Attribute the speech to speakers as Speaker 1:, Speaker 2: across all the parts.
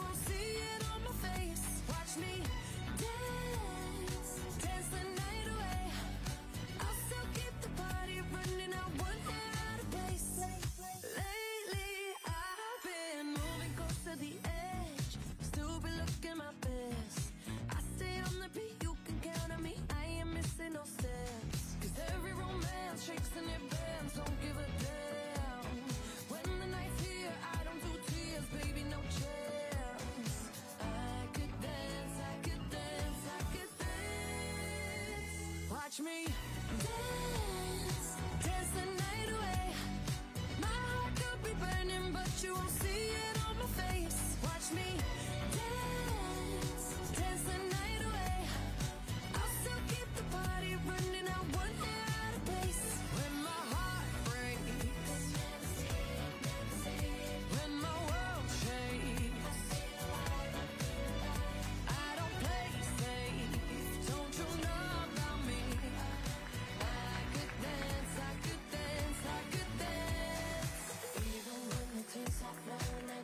Speaker 1: won't see it on my face. Watch me dance, dance the night away. I'll still keep the party running, I won't get out of place. Lately I've been moving close to the edge, still be looking my best. I stay on the beat, you can count on me, I ain't missing no steps. Cause every romance shakes and it bends, don't give a damn. When the night's here, I don't do tears, baby, no chance. I could dance, I could dance, I could dance. Watch me dance, dance the night away. My heart could be burning, but you won't see it on my face. Watch me dance, dance the night away. I'll still keep the party running, I won't get out of place. When my heart breaks, when my world shakes, I don't play safe, don't you know about me? I could dance, I could dance, I could dance. Even when the tears are flowing, I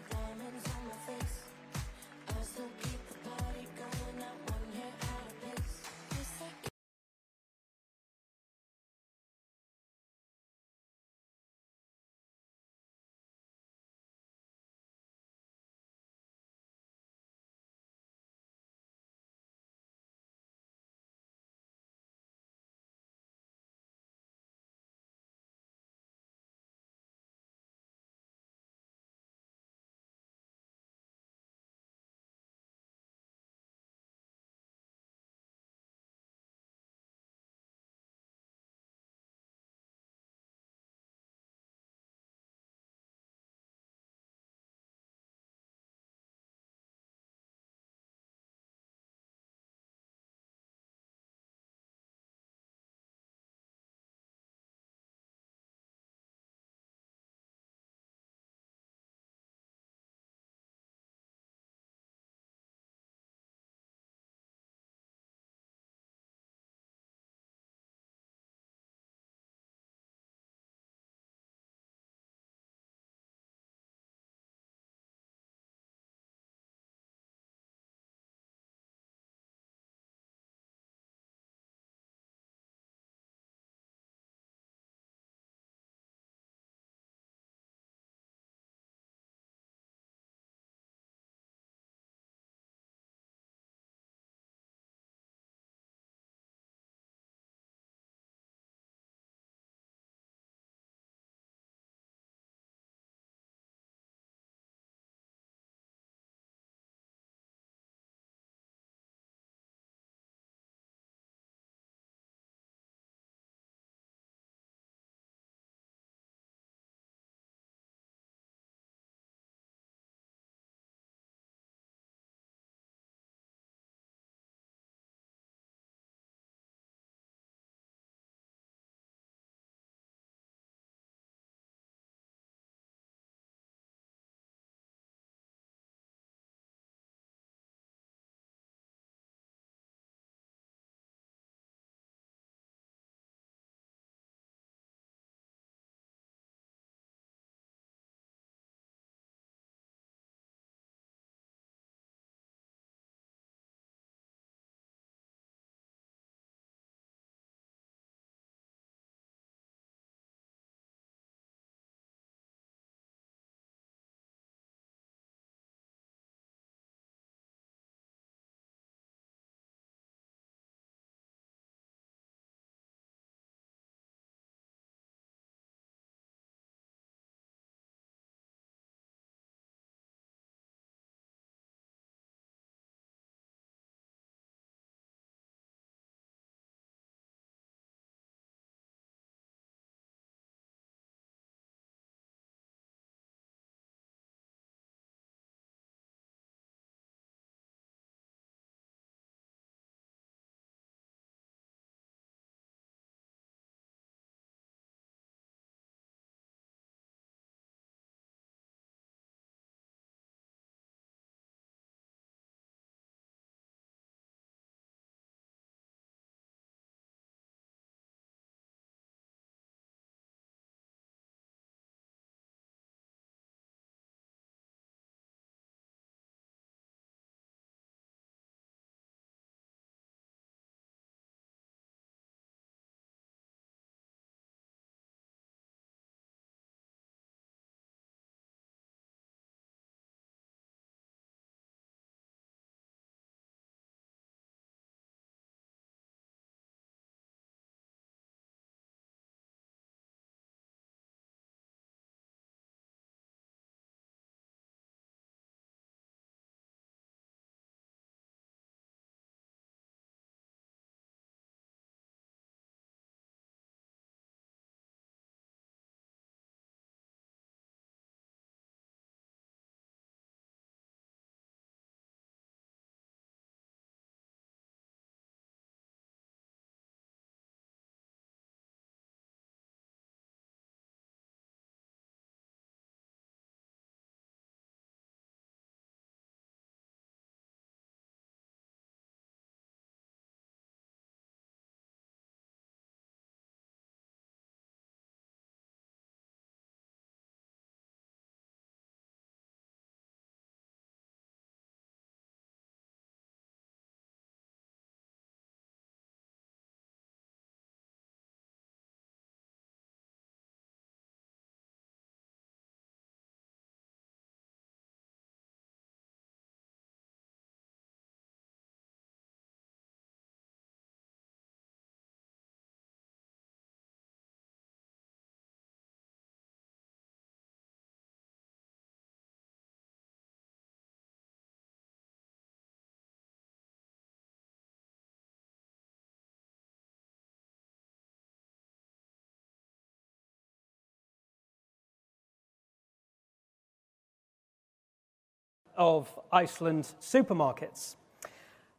Speaker 2: of Iceland supermarkets.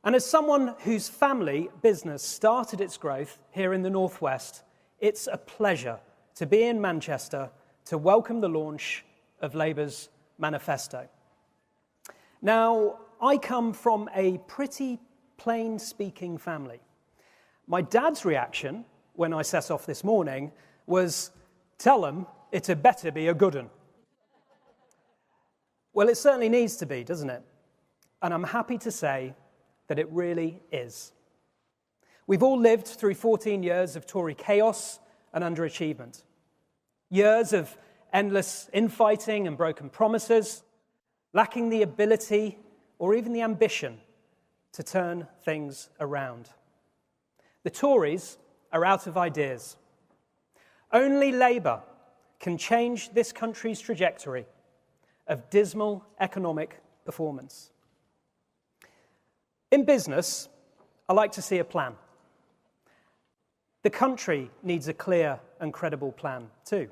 Speaker 2: And as someone whose family business started its growth here in the Northwest, it's a pleasure to be in Manchester to welcome the launch of Labour's manifesto. Now, I come from a pretty plain-speaking family. My dad's reaction when I set off this morning was, "Tell them it had better be a good one." Well, it certainly needs to be, doesn't it? And I'm happy to say that it really is. We've all lived through 14 years of Tory chaos and underachievement. Years of endless infighting and broken promises, lacking the ability or even the ambition to turn things around. The Tories are out of ideas. Only Labour can change this country's trajectory of dismal economic performance. In business, I like to see a plan. The country needs a clear and credible plan too.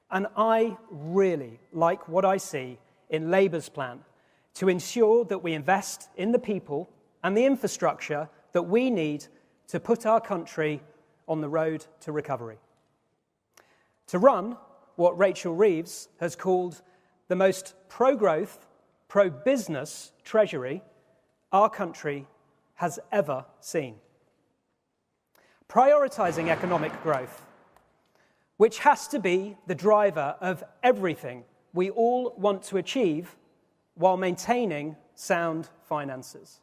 Speaker 2: And I really like what I see in Labour's plan to ensure that we invest in the people and the infrastructure that we need to put our country on the road to recovery. To run what Rachel Reeves has called the most pro-growth, pro-business treasury our country has ever seen. Prioritising economic growth, which has to be the driver of everything we all want to achieve while maintaining sound finances.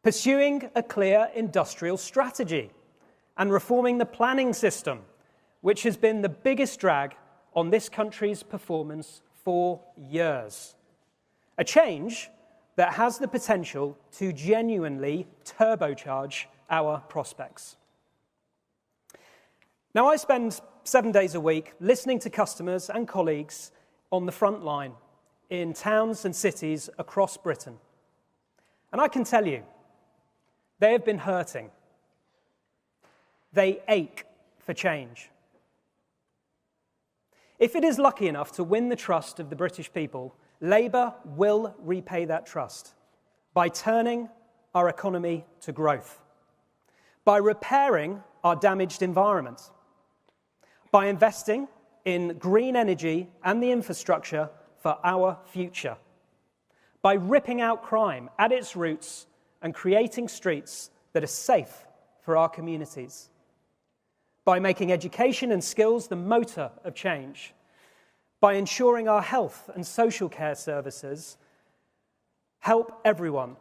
Speaker 2: Pursuing a clear industrial strategy and reforming the planning system, which has been the biggest drag on this country's performance for years. A change that has the potential to genuinely turbocharge our prospects. Now, I spend 7 days a week listening to customers and colleagues on the front line in towns and cities across Britain. And I can tell you, they have been hurting. They ache for change. If it is lucky enough to win the trust of the British people, Labour will repay that trust by turning our economy to growth, by repairing our damaged environment, by investing in green energy and the infrastructure for our future, by ripping out crime at its roots and creating streets that are safe for our communities, by making education and skills the motor of change, by ensuring our health and social care services help everyone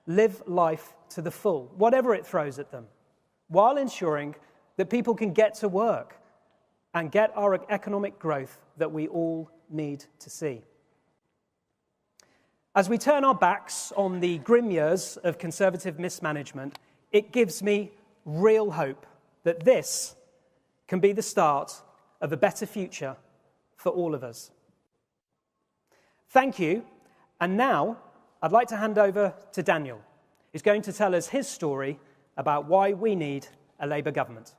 Speaker 2: live life to the full, whatever it throws at them, while ensuring that people can get to work and get our economic growth that we all need to see. As we turn our backs on the grim years of Conservative mismanagement, it gives me real hope that this can be the start of a better future for all of us. Thank you. And now I'd like to hand over to Daniel, who's going to tell us his story about why we need a Labour government.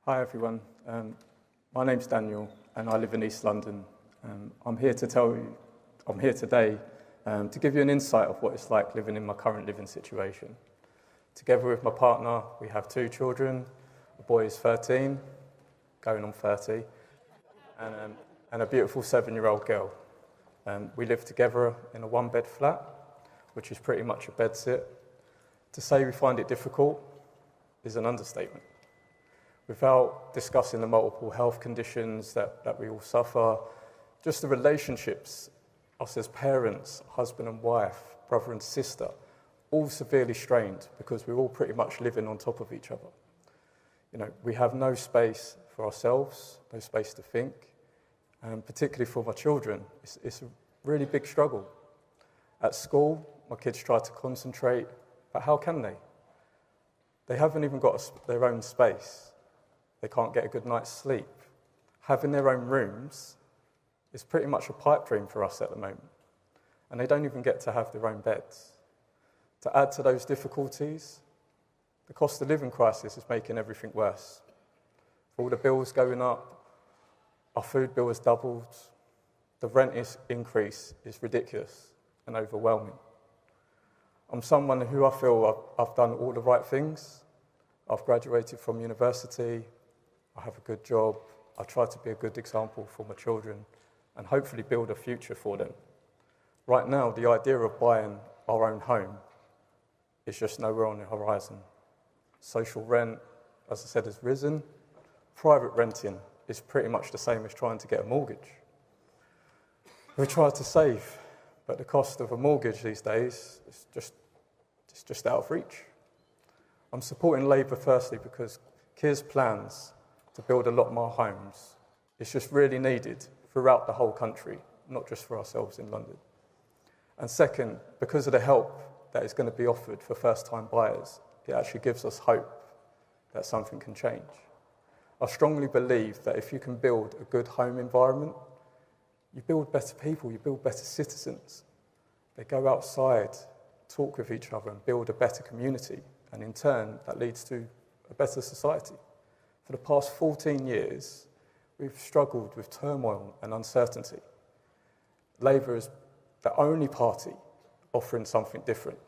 Speaker 3: Hi everyone, my name's Daniel and I live in East London. I'm here today to give you an insight of what it's like living in my current living situation. Together with my partner, we have 2 children. A boy is 13, going on 30, and a beautiful 7-year-old girl. We live together in a 1-bed flat, which is pretty much a bedsit. To say we find it difficult is an understatement. Without discussing the multiple health conditions that we all suffer, just the relationships, us as parents, husband and wife, brother and sister, all severely strained because we're all pretty much living on top of each other. You know, we have no space for ourselves, no space to think, and particularly for my children, it's a really big struggle. At school, my kids try to concentrate, but how can they? They haven't even got their own space. They can't get a good night's sleep. Having their own rooms is pretty much a pipe dream for us at the moment. And they don't even get to have their own beds. To add to those difficulties, the cost of living crisis is making everything worse. For all the bills going up, our food bill has doubled, the rent increase is ridiculous and overwhelming. I'm someone who I feel I've done all the right things. I've graduated from university, I have a good job, I try to be a good example for my children and hopefully build a future for them. Right now, the idea of buying our own home is just nowhere on the horizon. Social rent, as I said, has risen. Private renting is pretty much the same as trying to get a mortgage. We try to save, but the cost of a mortgage these days is just out of reach. I'm supporting Labour firstly because Keir's plans to build a lot more homes is just really needed throughout the whole country, not just for ourselves in London. And second, because of the help that is going to be offered for first-time buyers, it actually gives us hope that something can change. I strongly believe that if you can build a good home environment, you build better people, you build better citizens. They go outside, talk with each other and build a better community, and in turn, that leads to a better society. For the past 14 years, we've struggled with turmoil and uncertainty. Labour is the only party offering something different.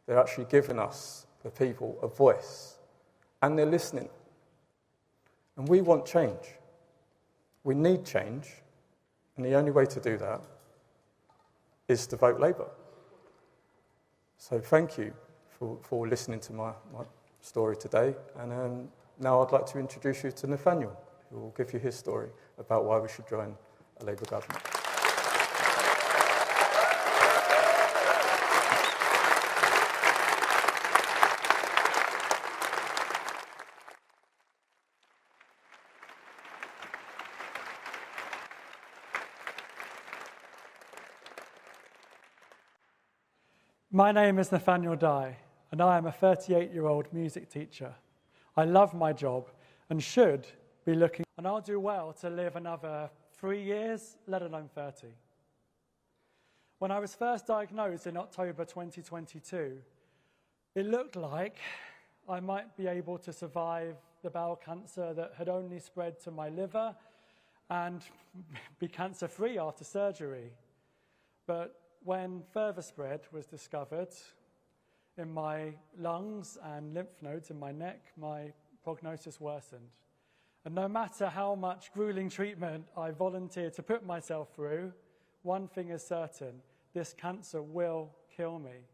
Speaker 3: They're actually giving us, the people, a voice, and they're listening. And we want change. We need change, and the only way to do that is to vote Labour. So thank you for listening to my story today, and now I'd like to introduce you to Nathaniel, who will give you his story about why we should join a Labour government.
Speaker 4: My name is Nathaniel Dye, and I am a 38-year-old music teacher. I love my job and should be looking, and I'll do well to live another 3 years, let alone 30. When I was first diagnosed in October 2022, it looked like I might be able to survive the bowel cancer that had only spread to my liver and be cancer-free after surgery. But when further spread was discovered in my lungs and lymph nodes in my neck, my prognosis worsened. And no matter how much grueling treatment I volunteered to put myself through, one thing is certain: this cancer will kill me,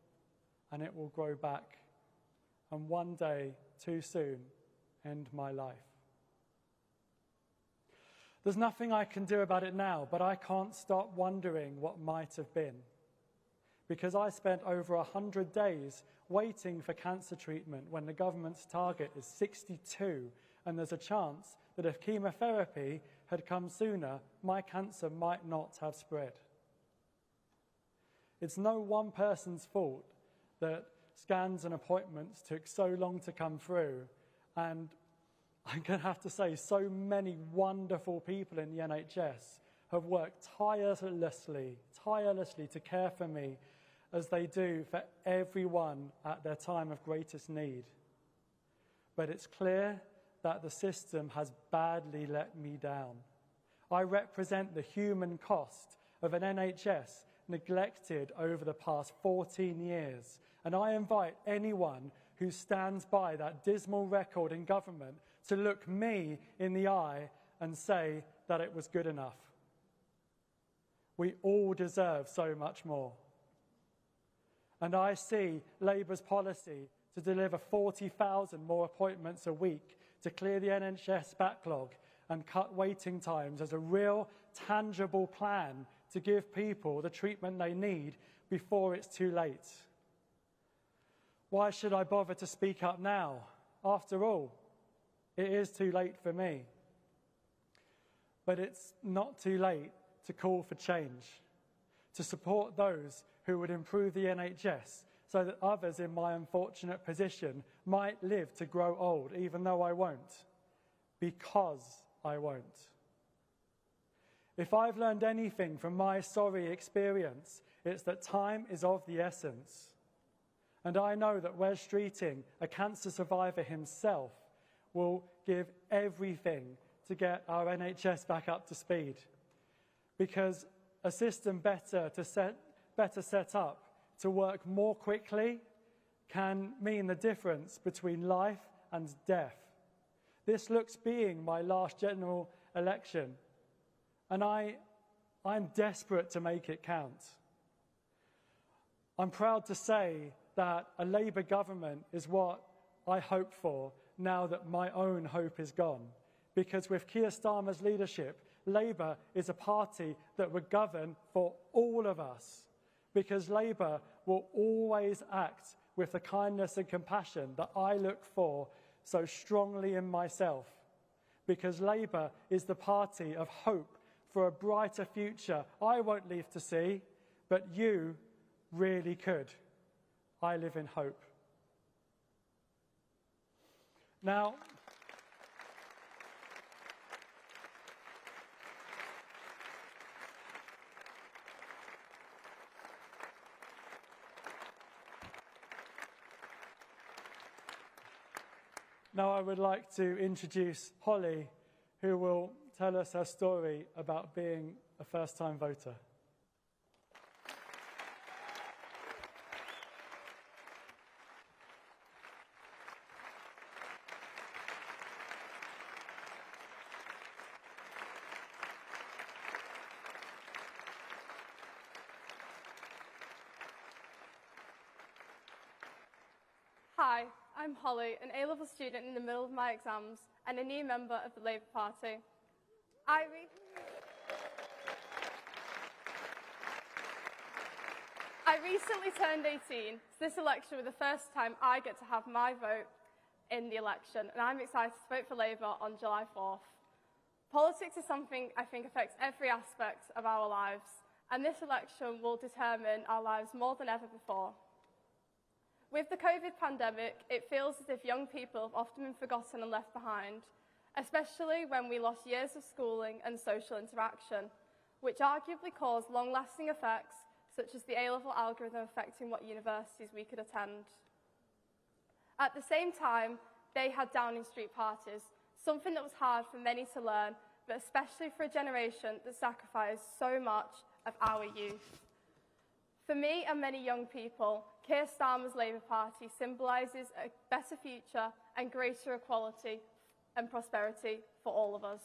Speaker 4: and it will grow back, and one day, too soon, end my life. There's nothing I can do about it now, but I can't stop wondering what might have been. Because I spent over 100 days waiting for cancer treatment when the government's target is 62, and there's a chance that if chemotherapy had come sooner, my cancer might not have spread. It's no one person's fault that scans and appointments took so long to come through, and I'm going to have to say so many wonderful people in the NHS have worked tirelessly to care for me as they do for everyone at their time of greatest need. But it's clear that the system has badly let me down. I represent the human cost of an NHS neglected over the past 14 years, and I invite anyone who stands by that dismal record in government to look me in the eye and say that it was good enough. We all deserve so much more. And I see Labour's policy to deliver 40,000 more appointments a week to clear the NHS backlog and cut waiting times as a real, tangible plan to give people the treatment they need before it's too late. Why should I bother to speak up now? After all, it is too late for me. But it's not too late to call for change, to support those who would improve the NHS so that others in my unfortunate position might live to grow old, even though I won't, because I won't. If I've learned anything from my sorry experience, it's that time is of the essence. And I know that Wes Streeting, a cancer survivor himself, will give everything to get our NHS back up to speed. Because a system better set up to work more quickly can mean the difference between life and death. This looks being my last general election, and I'm desperate to make it count. I'm proud to say that a Labour government is what I hope for now that my own hope is gone. Because with Keir Starmer's leadership, Labour is a party that will govern for all of us. Because Labour will always act with the kindness and compassion that I look for so strongly in myself. Because Labour is the party of hope for a brighter future I won't live to see, but you really could. I live in hope. Now, I would like to introduce Holly, who will tell us her story about being a first-time voter.
Speaker 5: Hi, I'm Holly, an A-level student in the middle of my exams and a new member of the Labour Party. I recently turned 18, so this election was the first time I get to have my vote in the election, and I'm excited to vote for Labour on July 4th. Politics is something I think affects every aspect of our lives, and this election will determine our lives more than ever before. With the COVID pandemic, it feels as if young people have often been forgotten and left behind, especially when we lost years of schooling and social interaction, which arguably caused long-lasting effects, such as the A-level algorithm affecting what universities we could attend. At the same time, they had Downing Street parties, something that was hard for many to learn, but especially for a generation that sacrificed so much of our youth. For me and many young people, Keir Starmer's Labour Party symbolises a better future and greater equality and prosperity for all of us.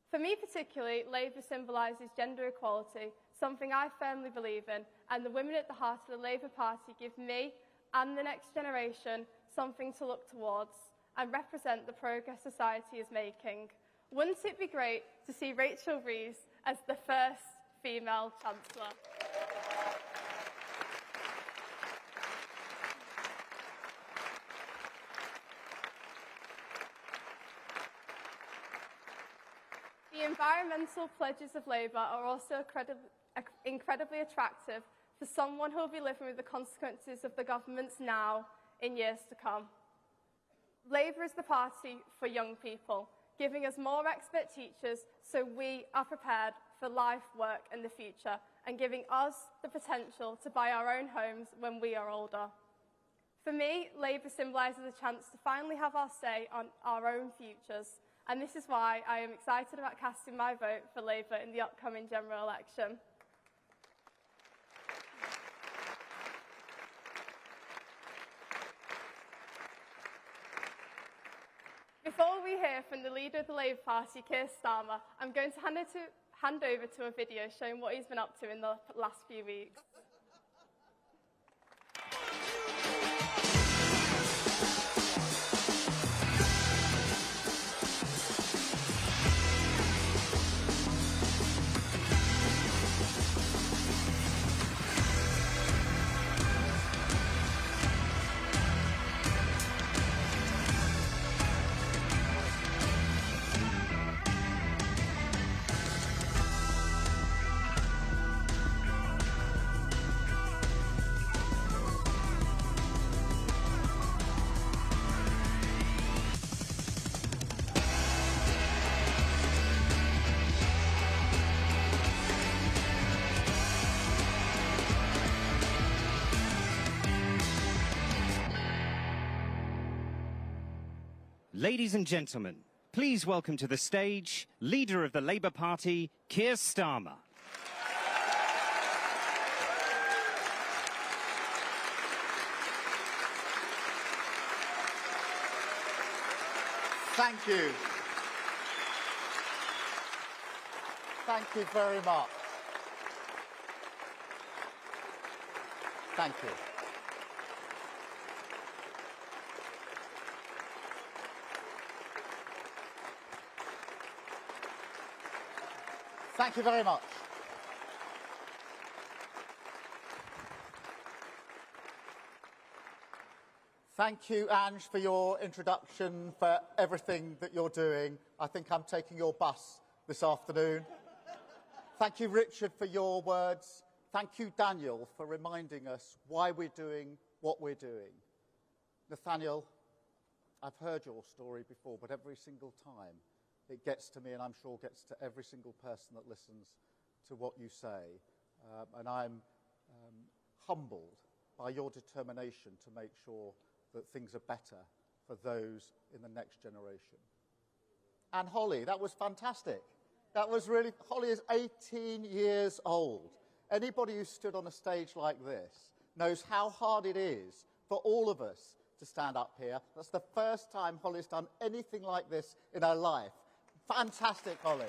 Speaker 5: For me particularly, Labour symbolises gender equality, something I firmly believe in, and the women at the heart of the Labour Party give me and the next generation something to look towards and represent the progress society is making. Wouldn't it be great to see Rachel Reeves as the first female Chancellor? The environmental pledges of Labour are also incredibly attractive for someone who will be living with the consequences of the government's now in years to come. Labour is the party for young people, giving us more expert teachers so we are prepared for life, work and the future, and giving us the potential to buy our own homes when we are older. For me, Labour symbolises a chance to finally have our say on our own futures, and this is why I am excited about casting my vote for Labour in the upcoming general election. Before we hear from the leader of the Labour Party, Keir Starmer, I'm going to hand over to a video showing what he's been up to in the last few weeks.
Speaker 6: Ladies and gentlemen, please welcome to the stage leader of the Labour Party, Keir Starmer.
Speaker 7: Thank you. Thank you very much. Thank you. Thank you very much. Thank you, Ange, for your introduction, for everything that you're doing. I think I'm taking your bus this afternoon. Thank you, Richard, for your words. Thank you, Daniel, for reminding us why we're doing what we're doing. Nathaniel, I've heard your story before, but every single time it gets to me, and I'm sure gets to every single person that listens to what you say. And I'm humbled by your determination to make sure that things are better for those in the next generation. And Holly, that was fantastic. That was really, Holly is 18 years old. Anybody who stood on a stage like this knows how hard it is for all of us to stand up here. That's the first time Holly's done anything like this in her life. Fantastic, Holly.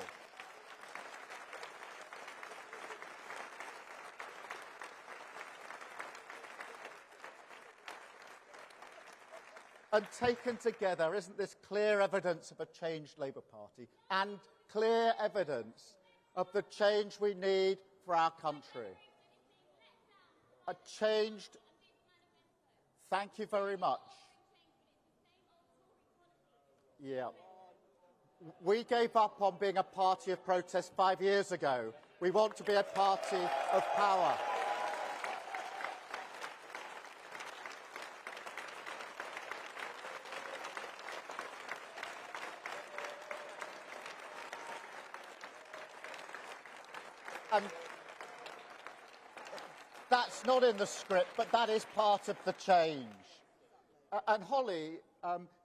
Speaker 7: And taken together, isn't this clear evidence of a changed Labour Party and clear evidence of the change we need for our country? A changed... Thank you very much. Yeah. We gave up on being a party of protest 5 years ago. We want to be a party of power. And that's not in the script, but that is part of the change. And Holly,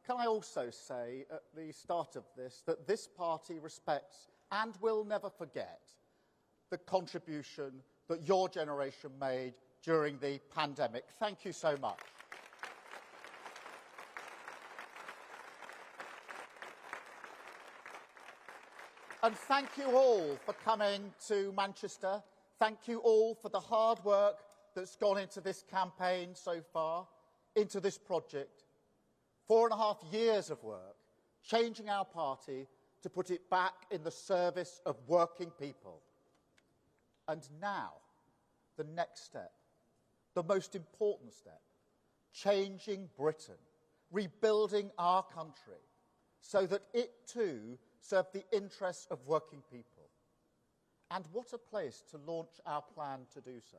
Speaker 7: can I also say at the start of this that this party respects and will never forget the contribution that your generation made during the pandemic. Thank you so much. And thank you all for coming to Manchester. Thank you all for the hard work that's gone into this campaign so far, into this project. 4.5 years of work, changing our party to put it back in the service of working people. And now, the next step, the most important step, changing Britain, rebuilding our country so that it too served the interests of working people. And what a place to launch our plan to do so.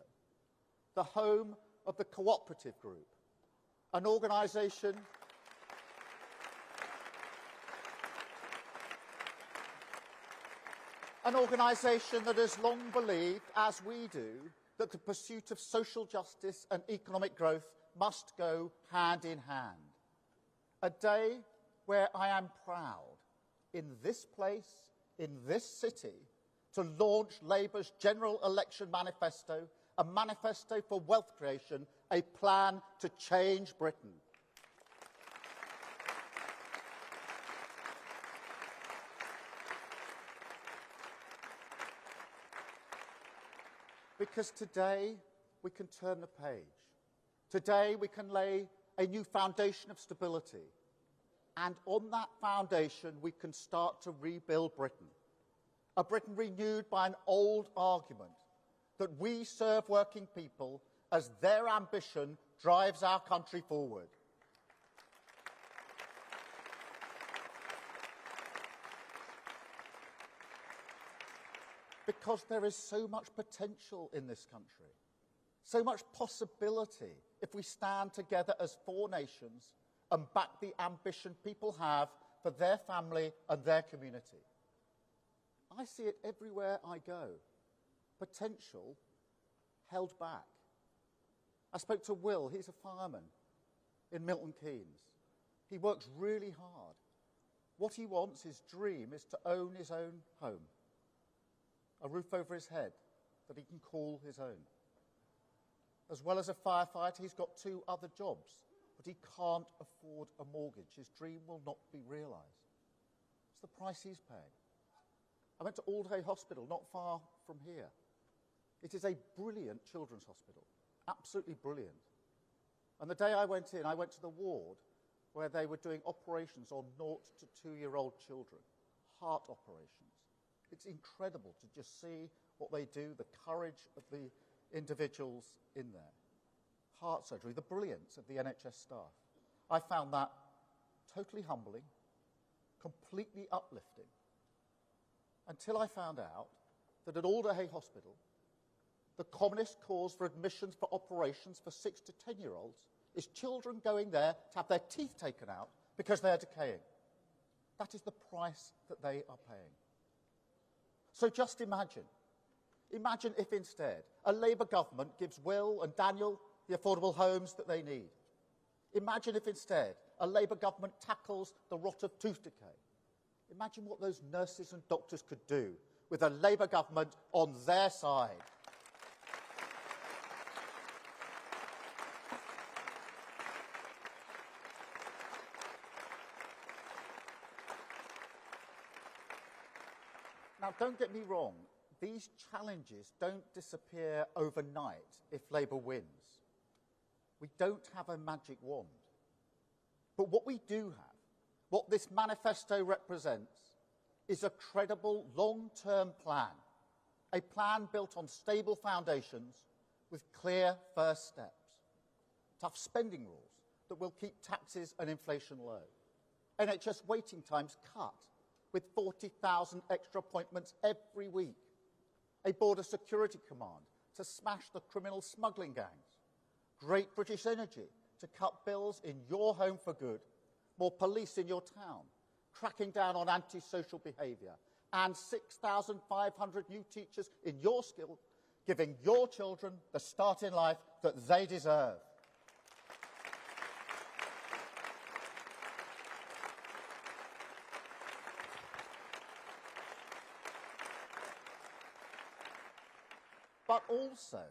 Speaker 7: The home of the Cooperative Group, an organisation that has long believed, as we do, that the pursuit of social justice and economic growth must go hand in hand. A day where I am proud, in this place, in this city, to launch Labour's general election manifesto, a manifesto for wealth creation, a plan to change Britain. Because today we can turn the page. Today we can lay a new foundation of stability. And on that foundation we can start to rebuild Britain. A Britain renewed by an old argument that we serve working people as their ambition drives our country forward. Because there is so much potential in this country, so much possibility if we stand together as 4 nations and back the ambition people have for their family and their community. I see it everywhere I go. Potential held back. I spoke to Will, he's a fireman in Milton Keynes. He works really hard What he wants, his dream, is to own his own home, a roof over his head that he can call his own. As well as a firefighter, he's got 2 other jobs, but he can't afford a mortgage. His dream will not be realised. It's the price he's paying. I went to Alderhay Hospital, not far from here. It is a brilliant children's hospital, absolutely brilliant. And the day I went in, I went to the ward where they were doing operations on 0 to 2-year-old children, heart operations. It's incredible to just see what they do, the courage of the individuals in there. Heart surgery, the brilliance of the NHS staff. I found that totally humbling, completely uplifting, until I found out that at Alderhay Hospital, the commonest cause for admissions for operations for 6 to 10-year-olds is children going there to have their teeth taken out because they are decaying. That is the price that they are paying. So just imagine if instead a Labour government gives Will and Daniel the affordable homes that they need. Imagine if instead a Labour government tackles the rot of tooth decay. Imagine what those nurses and doctors could do with a Labour government on their side. Now, don't get me wrong, these challenges don't disappear overnight if Labour wins. We don't have a magic wand. But what we do have, what this manifesto represents, is a credible long-term plan, a plan built on stable foundations with clear first steps, tough spending rules that will keep taxes and inflation low, NHS waiting times cut with 40,000 extra appointments every week, a border security command to smash the criminal smuggling gangs, Great British Energy to cut bills in your home for good, more police in your town, cracking down on antisocial behaviour, and 6,500 new teachers in your school, giving your children the start in life that they deserve. But also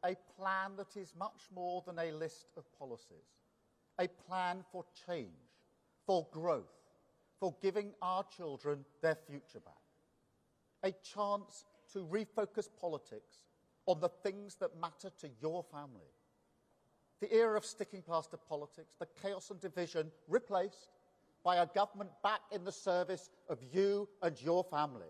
Speaker 7: a plan that is much more than a list of policies, a plan for change, for growth, for giving our children their future back, a chance to refocus politics on the things that matter to your family. The era of sticking plaster politics, the chaos and division replaced by a government back in the service of you and your family.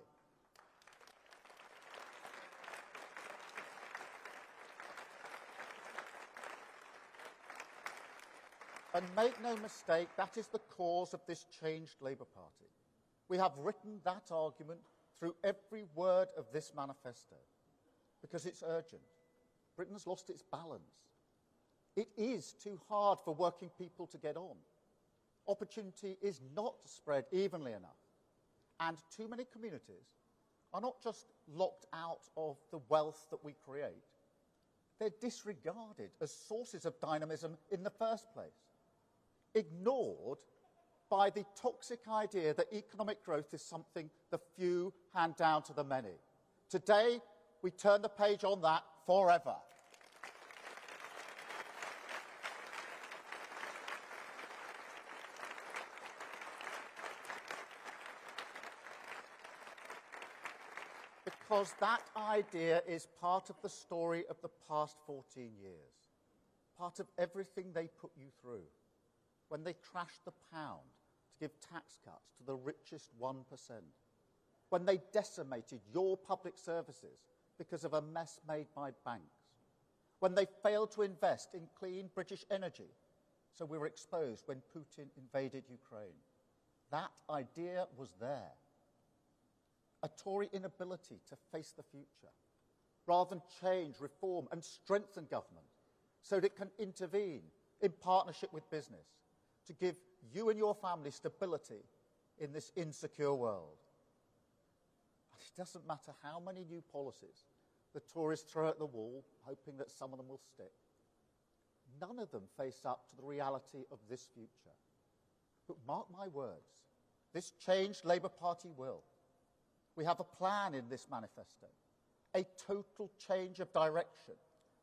Speaker 7: And make no mistake, that is the cause of this changed Labour Party. We have written that argument through every word of this manifesto, because it's urgent. Britain's lost its balance. It is too hard for working people to get on. Opportunity is not spread evenly enough. And too many communities are not just locked out of the wealth that we create, they're disregarded as sources of dynamism in the first place, ignored by the toxic idea that economic growth is something the few hand down to the many. Today, we turn the page on that forever. Because that idea is part of the story of the past 14 years, part of everything they put you through. When they trashed the pound to give tax cuts to the richest 1%, when they decimated your public services because of a mess made by banks, when they failed to invest in clean British energy, so we were exposed when Putin invaded Ukraine. That idea was there. A Tory inability to face the future, rather than change, reform and strengthen government so that it can intervene in partnership with business to give you and your family stability in this insecure world. And it doesn't matter how many new policies the Tories throw at the wall, hoping that some of them will stick. None of them face up to the reality of this future. But mark my words, This change Labour Party will. We have a plan in this manifesto, a total change of direction,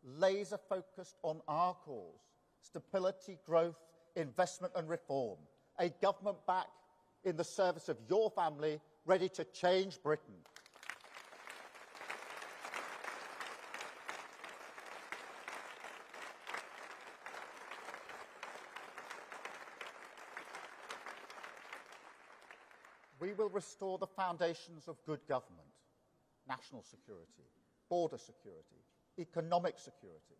Speaker 7: laser focused on our cause, stability, growth, investment and reform, a government back in the service of your family, ready to change Britain. We will restore the foundations of good government, national security, border security, economic security.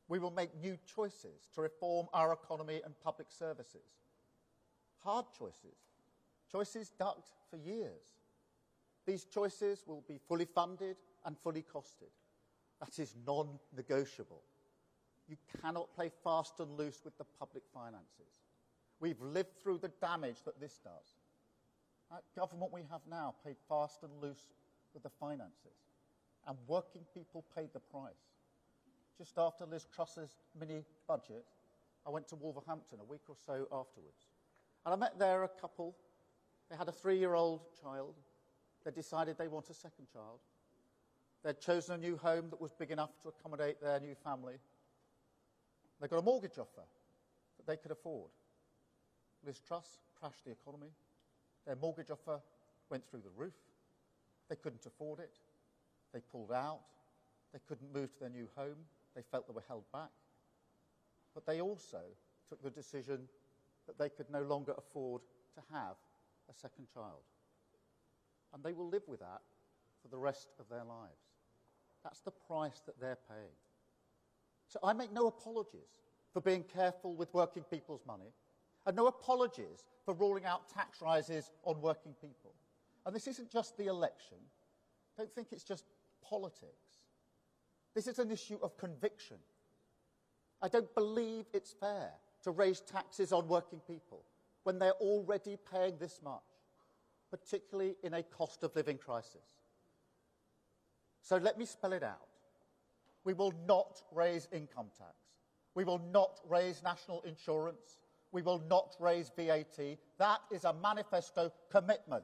Speaker 7: We will make new choices to reform our economy and public services. Hard choices, choices ducked for years. These choices will be fully funded and fully costed. That is non-negotiable. You cannot play fast and loose with the public finances. We've lived through the damage that this does. That government we have now paid fast and loose with the finances, and working people paid the price. Just after Liz Truss's mini-budget, I went to Wolverhampton a week or so afterwards, and I met there a couple. They had a 3-year-old child. They decided they want a second child. They'd chosen a new home that was big enough to accommodate their new family. They got a mortgage offer that they could afford. Liz Truss crashed the economy. Their mortgage offer went through the roof. They couldn't afford it. They pulled out. They couldn't move to their new home. They felt they were held back. But they also took the decision that they could no longer afford to have a second child. And they will live with that for the rest of their lives. That's the price that they're paying. So I make no apologies for being careful with working people's money, and no apologies for ruling out tax rises on working people. And this isn't just the election. Don't think it's just politics. This is an issue of conviction. I don't believe it's fair to raise taxes on working people when they're already paying this much, particularly in a cost of living crisis. So let me spell it out. We will not raise income tax. We will not raise national insurance. We will not raise VAT. That is a manifesto commitment.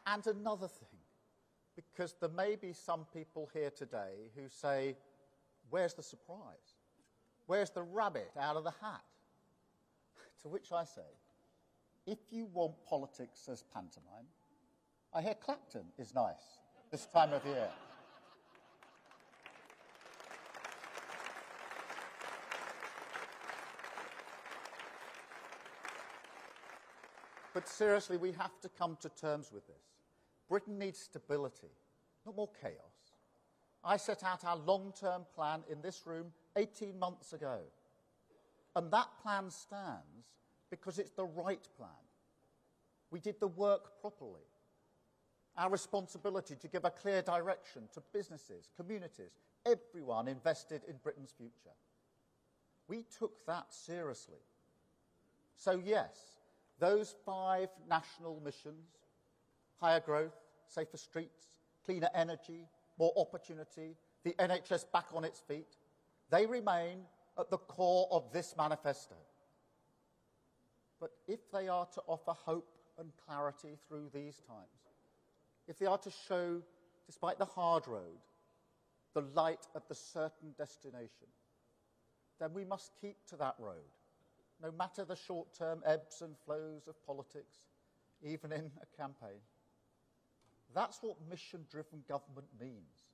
Speaker 7: And another thing, because there may be some people here today who say, where's the surprise? Where's the rabbit out of the hat? To which I say, if you want politics as pantomime, I hear Clapton is nice this time of year. But seriously, we have to come to terms with this. Britain needs stability, not more chaos. I set out our long-term plan in this room 18 months ago. And that plan stands because it's the right plan. We did the work properly. Our responsibility to give a clear direction to businesses, communities, everyone invested in Britain's future. We took that seriously. So yes, those 5 national missions, higher growth, safer streets, cleaner energy, more opportunity, the NHS back on its feet, they remain at the core of this manifesto. But if they are to offer hope and clarity through these times, if they are to show, despite the hard road, the light at the certain destination, then we must keep to that road, no matter the short-term ebbs and flows of politics, even in a campaign. That's what mission-driven government means.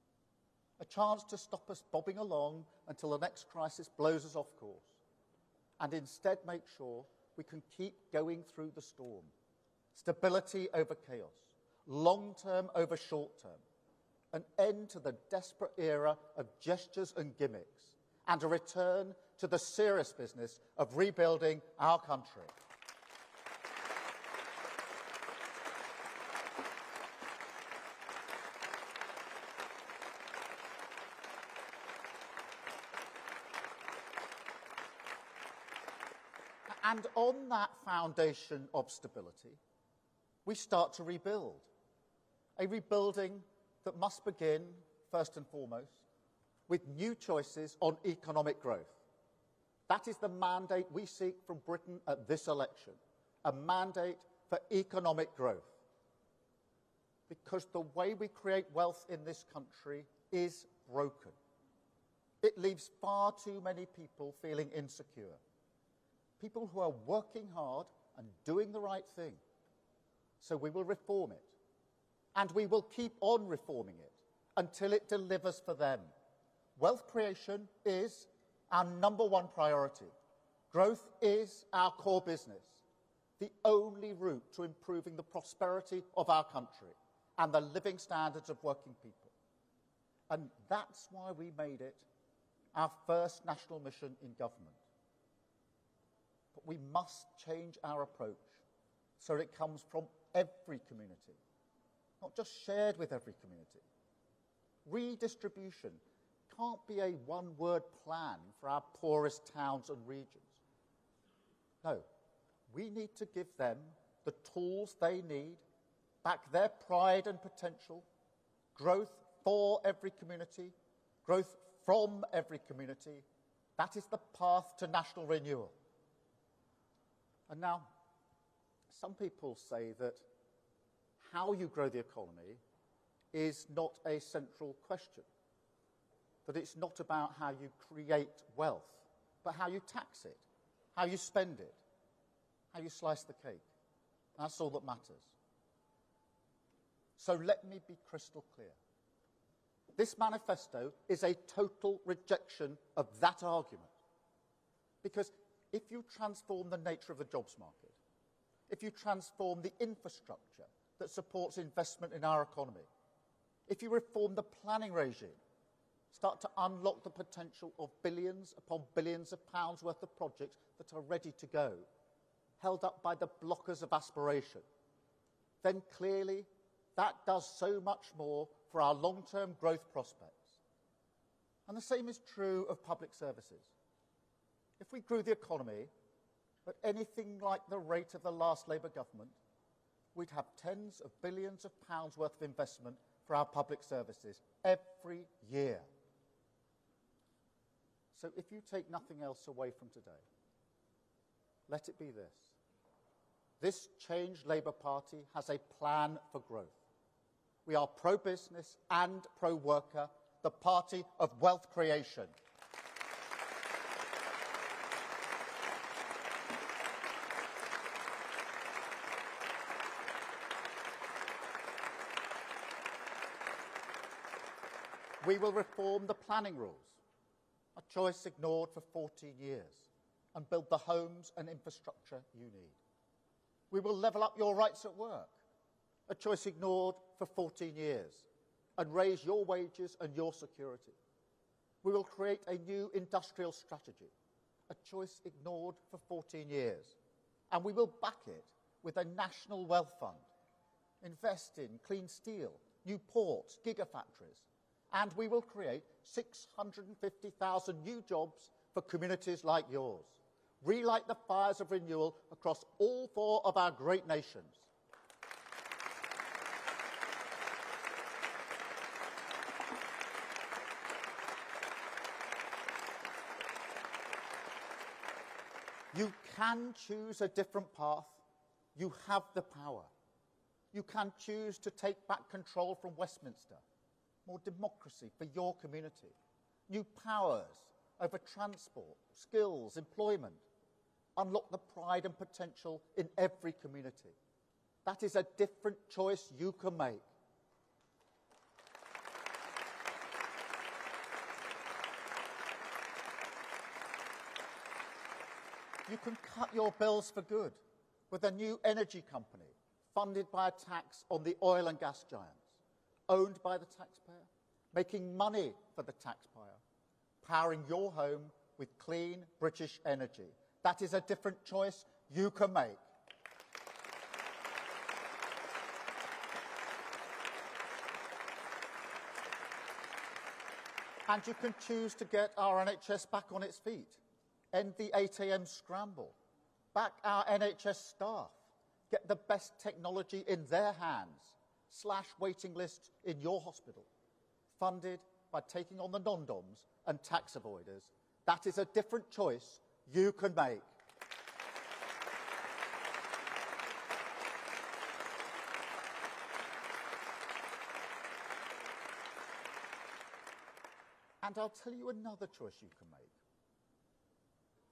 Speaker 7: A chance to stop us bobbing along until the next crisis blows us off course, and instead make sure we can keep going through the storm. Stability over chaos, long-term over short-term, an end to the desperate era of gestures and gimmicks, and a return to the serious business of rebuilding our country. And on that foundation of stability, we start to rebuild. A rebuilding that must begin, first and foremost, with new choices on economic growth. That is the mandate we seek from Britain at this election, a mandate for economic growth. Because the way we create wealth in this country is broken. It leaves far too many people feeling insecure. People who are working hard and doing the right thing. So we will reform it. And we will keep on reforming it until it delivers for them. Wealth creation is our number one priority. Growth is our core business, the only route to improving the prosperity of our country and the living standards of working people. And that's why we made it our first national mission in government. But we must change our approach so that it comes from every community, not just shared with every community. Redistribution can't be a one-word plan for our poorest towns and regions. No, we need to give them the tools they need, back their pride and potential, growth for every community, growth from every community. That is the path to national renewal. And now, some people say that how you grow the economy is not a central question, that it's not about how you create wealth, but how you tax it, how you spend it, how you slice the cake. That's all that matters. So let me be crystal clear. This manifesto is a total rejection of that argument. Because if you transform the nature of the jobs market, if you transform the infrastructure that supports investment in our economy, if you reform the planning regime, start to unlock the potential of billions upon billions of pounds worth of projects that are ready to go, held up by the blockers of aspiration, then clearly that does so much more for our long-term growth prospects. And the same is true of public services. If we grew the economy at anything like the rate of the last Labour government, we'd have tens of billions of pounds worth of investment for our public services every year. So if you take nothing else away from today, let it be this. This changed Labour Party has a plan for growth. We are pro-business and pro-worker, the party of wealth creation. We will reform the planning rules, a choice ignored for 14 years, and build the homes and infrastructure you need. We will level up your rights at work, a choice ignored for 14 years, and raise your wages and your security. We will create a new industrial strategy, a choice ignored for 14 years, and we will back it with a national wealth fund, invest in clean steel, new ports, gigafactories, and we will create 650,000 new jobs for communities like yours. Relight the fires of renewal across all four of our great nations. You can choose a different path. You have the power. You can choose to take back control from Westminster. More democracy for your community. New powers over transport, skills, employment. Unlock the pride and potential in every community. That is a different choice you can make. You can cut your bills for good with a new energy company funded by a tax on the oil and gas giants, owned by the taxpayer, making money for the taxpayer, powering your home with clean British energy. That is a different choice you can make. And you can choose to get our NHS back on its feet, end the 8 a.m. scramble, back our NHS staff, get the best technology in their hands, slash waiting lists in your hospital, funded by taking on the non-doms and tax avoiders. That is a different choice you can make. And I'll tell you another choice you can make.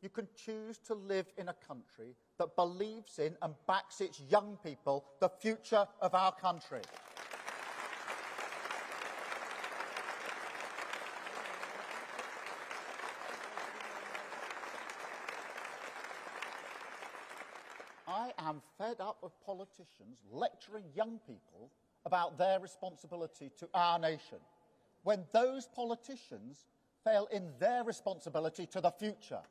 Speaker 7: You can choose to live in a country that believes in and backs its young people, the future of our country. I am fed up of politicians lecturing young people about their responsibility to our nation, when those politicians fail in their responsibility to the future.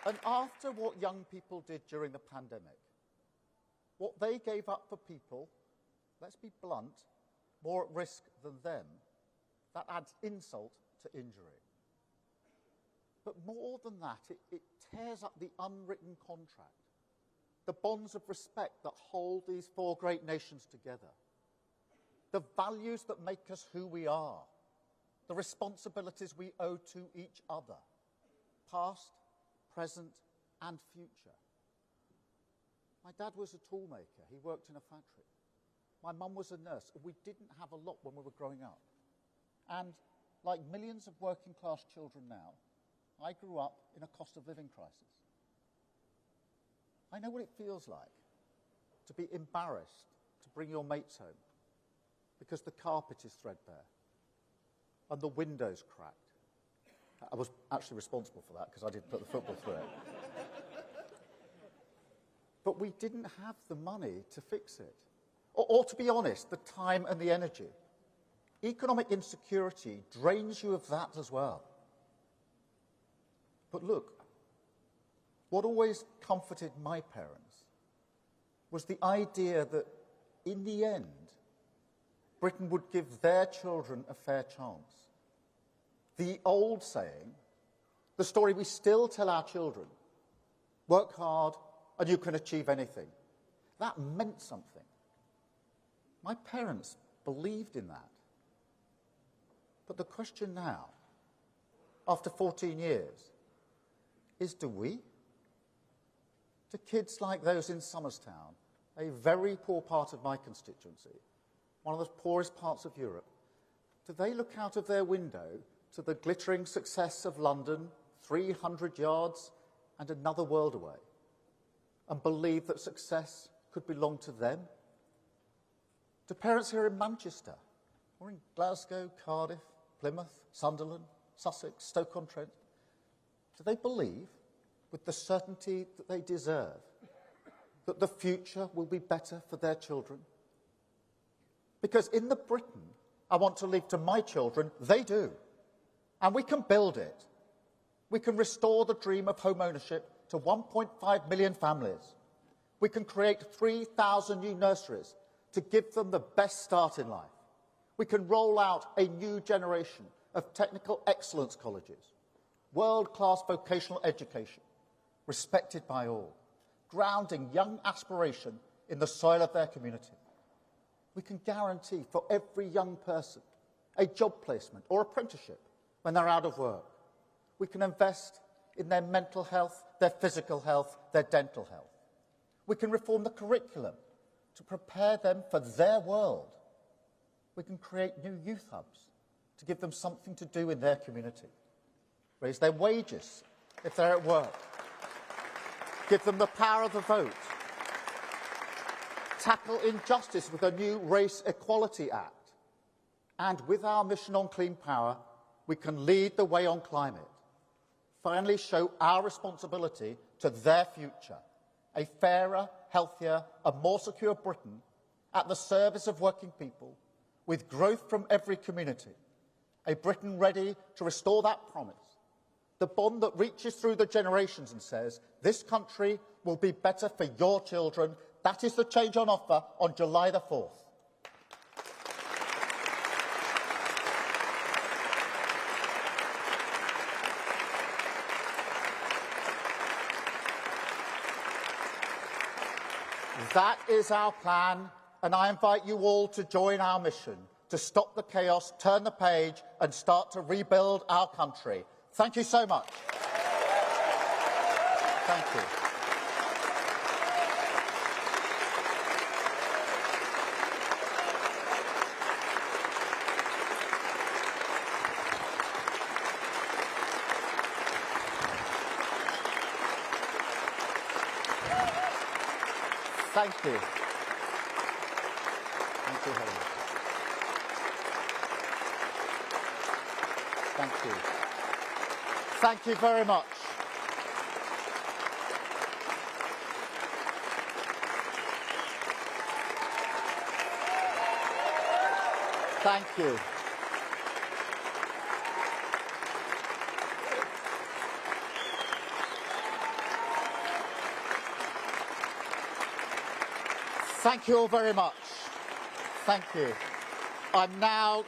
Speaker 7: And after what young people did during the pandemic, what they gave up for people, let's be blunt, more at risk than them, that adds insult to injury. But more than that, it tears up the unwritten contract, the bonds of respect that hold these four great nations together, the values that make us who we are, the responsibilities we owe to each other, past, present and future. My dad was a toolmaker. He worked in a factory. My mum was a nurse. We didn't have a lot when we were growing up. And like millions of working class children now, I grew up in a cost of living crisis. I know what it feels like to be embarrassed to bring your mates home because the carpet is threadbare and the window's cracked. I was actually responsible for that because I didn't put the football through it. But we didn't have the money to fix it. Or to be honest, the time and the energy. Economic insecurity drains you of that as well. But look, what always comforted my parents was the idea that in the end, Britain would give their children a fair chance. The old saying, the story we still tell our children, work hard and you can achieve anything. That meant something. My parents believed in that. But the question now, after 14 years, is do we? Do kids like those in Somerstown, a very poor part of my constituency, one of the poorest parts of Europe, do they look out of their window to the glittering success of London, 300 yards and another world away, and believe that success could belong to them? Do parents here in Manchester, or in Glasgow, Cardiff, Plymouth, Sunderland, Sussex, Stoke-on-Trent, do they believe, with the certainty that they deserve, that the future will be better for their children? Because in the Britain I want to leave to my children, they do. And we can build it. We can restore the dream of home ownership to 1.5 million families. We can create 3,000 new nurseries to give them the best start in life. We can roll out a new generation of technical excellence colleges, world-class vocational education, respected by all, grounding young aspiration in the soil of their community. We can guarantee for every young person a job placement or apprenticeship when they're out of work. We can invest in their mental health, their physical health, their dental health. We can reform the curriculum to prepare them for their world. We can create new youth hubs to give them something to do in their community. Raise their wages if they're at work. Give them the power of the vote. Tackle injustice with a new Race Equality Act. And with our mission on clean power, we can lead the way on climate. Finally show our responsibility to their future. A fairer, healthier and more secure Britain at the service of working people, with growth from every community. A Britain ready to restore that promise. The bond that reaches through the generations and says, this country will be better for your children. That is the change on offer on July the 4th. That is our plan, and I invite you all to join our mission to stop the chaos, turn the page, and start to rebuild our country. Thank you so much. Thank you. Thank you. Thank you, Helen. Thank you. Thank you very much. Thank you. Thank you all very much. Thank you. I'm now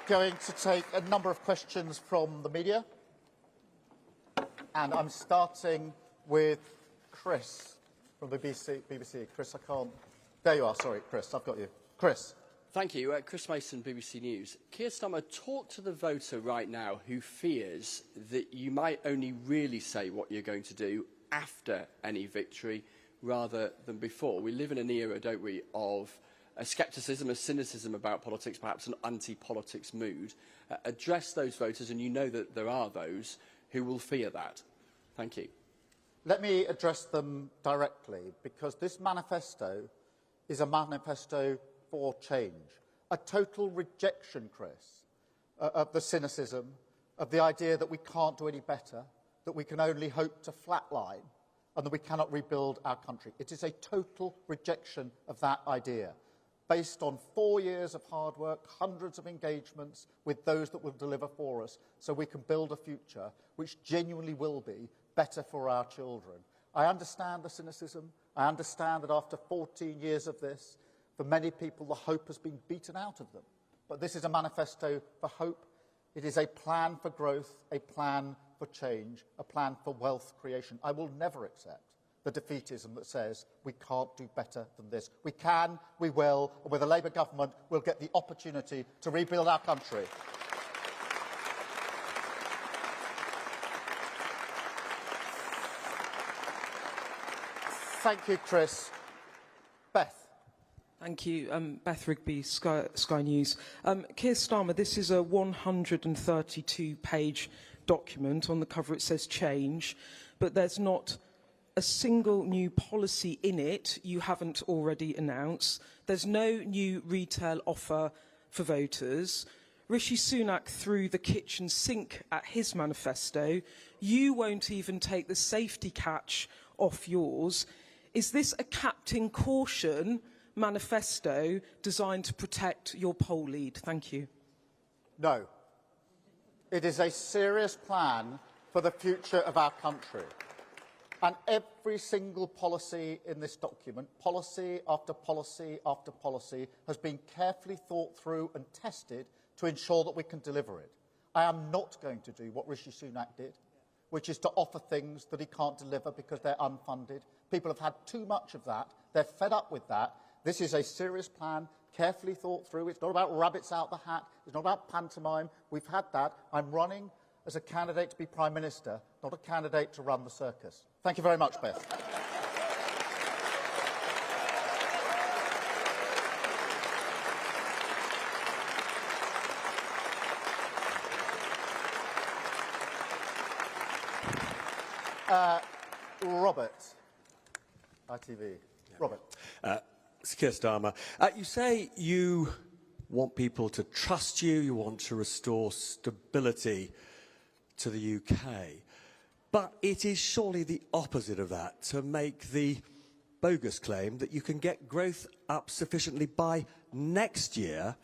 Speaker 7: going to take a number of questions from the media. And I'm starting with Chris from the BBC. Chris, I can't... There you are. Sorry, Chris, I've got you. Chris.
Speaker 8: Thank you. Chris Mason, BBC News. Keir Starmer, talk to the voter right now who fears that you might only really say what you're going to do after any victory rather than before. We live in an era, don't we, of a scepticism, a cynicism about politics, perhaps an anti-politics mood. Address those voters, and you know that there are those who will fear that. Thank you.
Speaker 7: Let me address them directly, because this manifesto is a manifesto for change. A total rejection, Chris, of the cynicism, of the idea that we can't do any better, that we can only hope to flatline, and that we cannot rebuild our country. It is a total rejection of that idea, based on 4 years of hard work, hundreds of engagements with those that will deliver for us, so we can build a future which genuinely will be better for our children. I understand the cynicism. I understand that after 14 years of this, for many people, the hope has been beaten out of them. But this is a manifesto for hope. It is a plan for growth, a plan for change, a plan for wealth creation. I will never accept the defeatism that says we can't do better than this. We can, we will, and with a Labour government, we'll get the opportunity to rebuild our country. Thank you, Chris. Beth.
Speaker 9: Thank you. Beth Rigby, Sky News. Keir Starmer, this is a 132-page document. On the cover it says change, but there's not a single new policy in it you haven't already announced. There's no new retail offer for voters. Rishi Sunak threw the kitchen sink at his manifesto. You won't even take the safety catch off yours. Is this a Captain Caution manifesto designed to protect your poll lead? Thank you.
Speaker 7: No. It is a serious plan for the future of our country. And every single policy in this document, policy after policy after policy, has been carefully thought through and tested to ensure that we can deliver it. I am not going to do what Rishi Sunak did, which is to offer things that he can't deliver because they're unfunded. People have had too much of that. They're fed up with that. This is a serious plan, carefully thought through. It's not about rabbits out the hat. It's not about pantomime. We've had that. I'm running as a candidate to be Prime Minister, not a candidate to run the circus. Thank you very much, Beth. Robert, ITV. Robert.
Speaker 10: Sir Keir Starmer, you say you want people to trust you, you want to restore stability to the UK. But it is surely the opposite of that to make the bogus claim that you can get growth up sufficiently by next year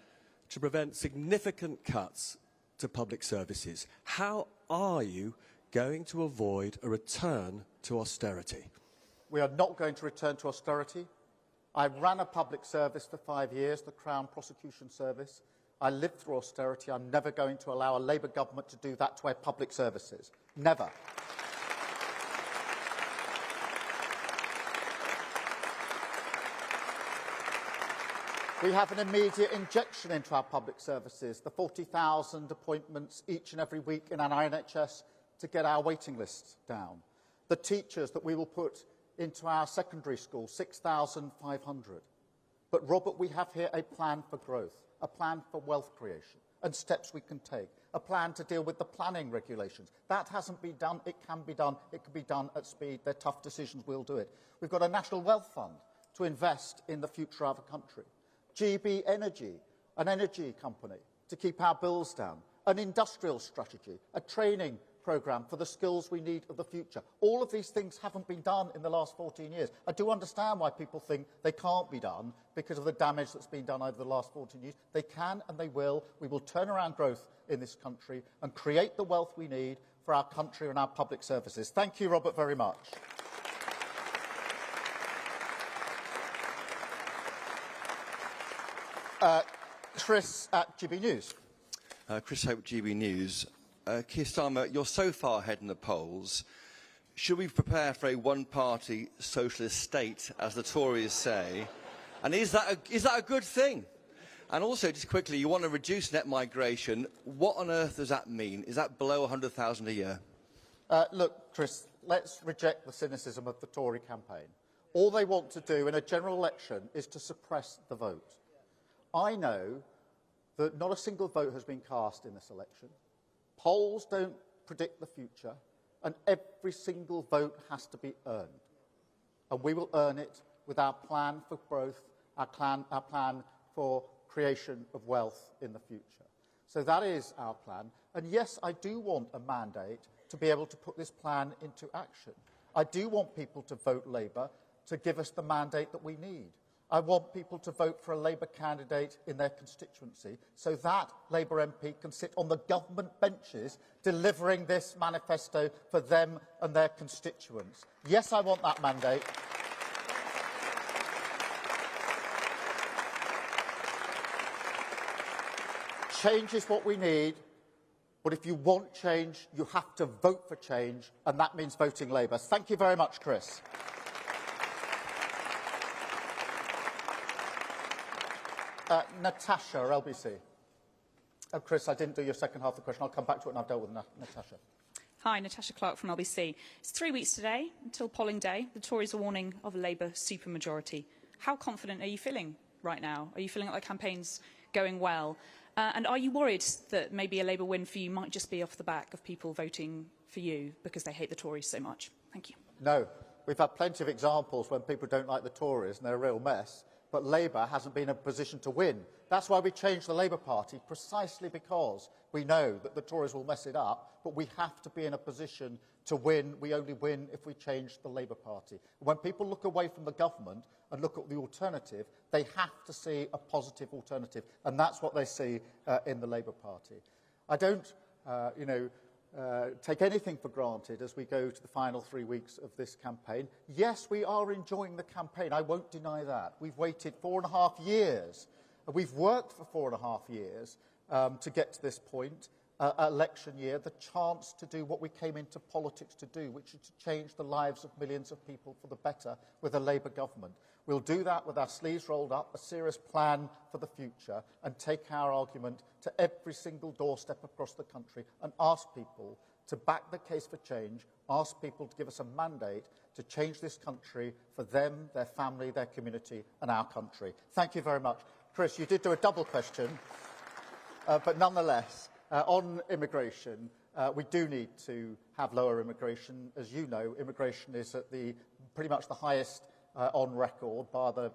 Speaker 10: to prevent significant cuts to public services. How are you going to avoid a return to austerity?
Speaker 7: We are not going to return to austerity. I ran a public service for 5 years, the Crown Prosecution Service. I lived through austerity. I'm never going to allow a Labour government to do that to our public services. Never. We have an immediate injection into our public services, the 40,000 appointments each and every week in our NHS to get our waiting lists down. The teachers that we will put into our secondary school, 6,500. But, Robert, we have here a plan for growth, a plan for wealth creation and steps we can take, a plan to deal with the planning regulations. That hasn't been done. It can be done. It can be done at speed. They're tough decisions. We'll do it. We've got a national wealth fund to invest in the future of our country. GB Energy, an energy company to keep our bills down, an industrial strategy, a training programme for the skills we need of the future. All of these things haven't been done in the last 14 years. I do understand why people think they can't be done because of the damage that's been done over the last 14 years. They can and they will. We will turn around growth in this country and create the wealth we need for our country and our public services. Thank you, Robert, very much. Chris at GB News.
Speaker 11: Chris Hope, GB News. Keir Starmer, you're so far ahead in the polls. Should we prepare for a one-party socialist state, as the Tories say? And is that a good thing? And also, just quickly, you want to reduce net migration. What on earth does that mean? Is that below 100,000 a year?
Speaker 7: Look, Chris, let's reject the cynicism of the Tory campaign. All they want to do in a general election is to suppress the vote. I know that not a single vote has been cast in this election. Polls don't predict the future, and every single vote has to be earned. And we will earn it with our plan for growth, our plan for creation of wealth in the future. So that is our plan. And yes, I do want a mandate to be able to put this plan into action. I do want people to vote Labour to give us the mandate that we need. I want people to vote for a Labour candidate in their constituency so that Labour MP can sit on the government benches delivering this manifesto for them and their constituents. Yes, I want that mandate. Change is what we need, but if you want change, you have to vote for change, and that means voting Labour. Thank you very much, Chris. Natasha, LBC. Oh, Chris, I didn't do your second half of the question. I'll come back to it when I've dealt with Natasha.
Speaker 12: Hi, Natasha Clark from LBC. It's 3 weeks today until polling day. The Tories are warning of a Labour supermajority. How confident are you feeling right now? Are you feeling like the campaign's going well? And are you worried that maybe a Labour win for you might just be off the back of people voting for you because they hate the Tories so much? Thank you.
Speaker 7: No. We've had plenty of examples when people don't like the Tories and they're a real mess, but Labour hasn't been in a position to win. That's why we changed the Labour Party, precisely because we know that the Tories will mess it up, but we have to be in a position to win. We only win if we change the Labour Party. When people look away from the government and look at the alternative, they have to see a positive alternative, and that's what they see in the Labour Party. I don't, take anything for granted as we go to the final 3 weeks of this campaign. Yes, we are enjoying the campaign. I won't deny that. We've waited 4.5 years. We've worked for 4.5 years to get to this point, election year, the chance to do what we came into politics to do, which is to change the lives of millions of people for the better with a Labour government. We'll do that with our sleeves rolled up, a serious plan for the future, and take our argument to every single doorstep across the country and ask people to back the case for change, ask people to give us a mandate to change this country for them, their family, their community and our country. Thank you very much. Chris, you did do a double question, but nonetheless, on immigration, we do need to have lower immigration. As you know, immigration is at pretty much the highest on record, bar the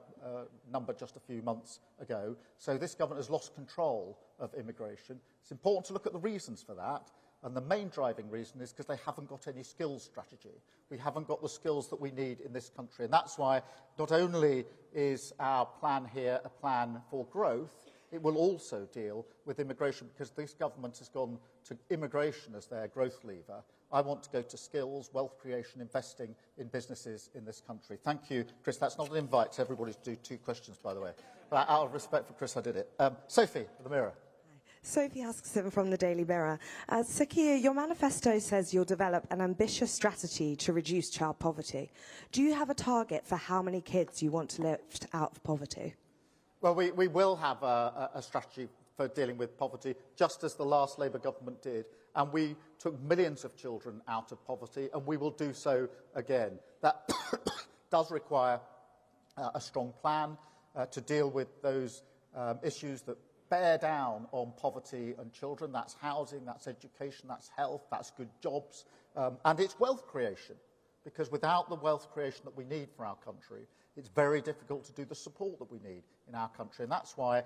Speaker 7: number just a few months ago. So this government has lost control of immigration. It's important to look at the reasons for that. And the main driving reason is because they haven't got any skills strategy. We haven't got the skills that we need in this country. And that's why not only is our plan here a plan for growth, it will also deal with immigration, because this government has gone to immigration as their growth lever. I want to go to skills, wealth creation, investing in businesses in this country. Thank you, Chris. That's not an invite to everybody to do 2 questions, by the way. But out of respect for Chris, I did it. Sophie, the Mirror.
Speaker 13: Sophie Huskisson from the Daily Mirror. Sir Keir, your manifesto says you'll develop an ambitious strategy to reduce child poverty. Do you have a target for how many kids you want to lift out of poverty?
Speaker 7: Well, we will have a strategy for dealing with poverty, just as the last Labour government did. And we took millions of children out of poverty, and we will do so again. That does require a strong plan to deal with those issues that bear down on poverty and children. That's housing, that's education, that's health, that's good jobs, and it's wealth creation. Because without the wealth creation that we need for our country, it's very difficult to do the support that we need in our country. And that's why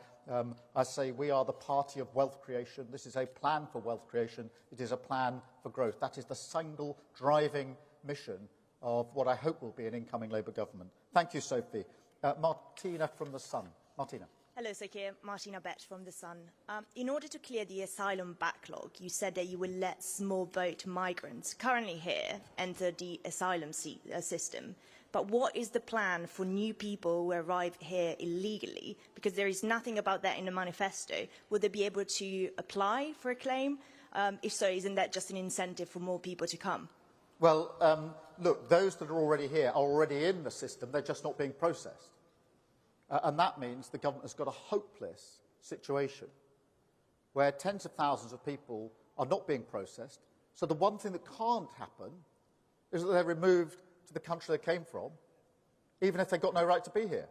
Speaker 7: I say we are the party of wealth creation. This is a plan for wealth creation. It is a plan for growth. That is the single driving mission of what I hope will be an incoming Labour government. Thank you, Sophie. Martina from The Sun. Martina.
Speaker 14: Hello, Sir Keir. Martina Bett from The Sun. In order to clear the asylum backlog, you said that you will let small boat migrants currently here enter the asylum system. But what is the plan for new people who arrive here illegally? Because there is nothing about that in the manifesto. Will they be able to apply for a claim? If so, isn't that just an incentive for more people to come?
Speaker 7: Well, look, those that are already here are already in the system. They're just not being processed. And that means the government has got a hopeless situation where tens of thousands of people are not being processed. So the one thing that can't happen is that they're removed to the country they came from, even if they've got no right to be here.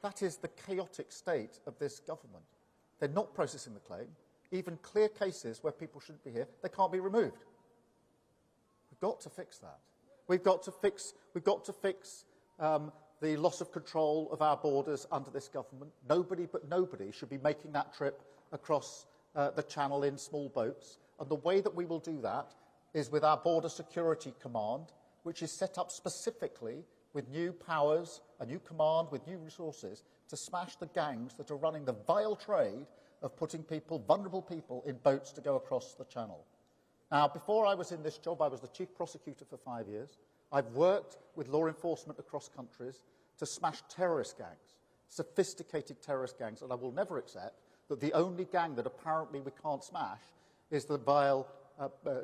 Speaker 7: That is the chaotic state of this government. They're not processing the claim. Even clear cases where people shouldn't be here, they can't be removed. We've got to fix that. We've got to fix the loss of control of our borders under this government. Nobody but nobody should be making that trip across the channel in small boats. And the way that we will do that is with our Border Security Command, which is set up specifically with new powers, a new command with new resources to smash the gangs that are running the vile trade of putting people, vulnerable people, in boats to go across the channel. Now, before I was in this job, I was the chief prosecutor for 5 years. I've worked with law enforcement across countries to smash terrorist gangs, sophisticated terrorist gangs, and I will never accept that the only gang that apparently we can't smash is the vile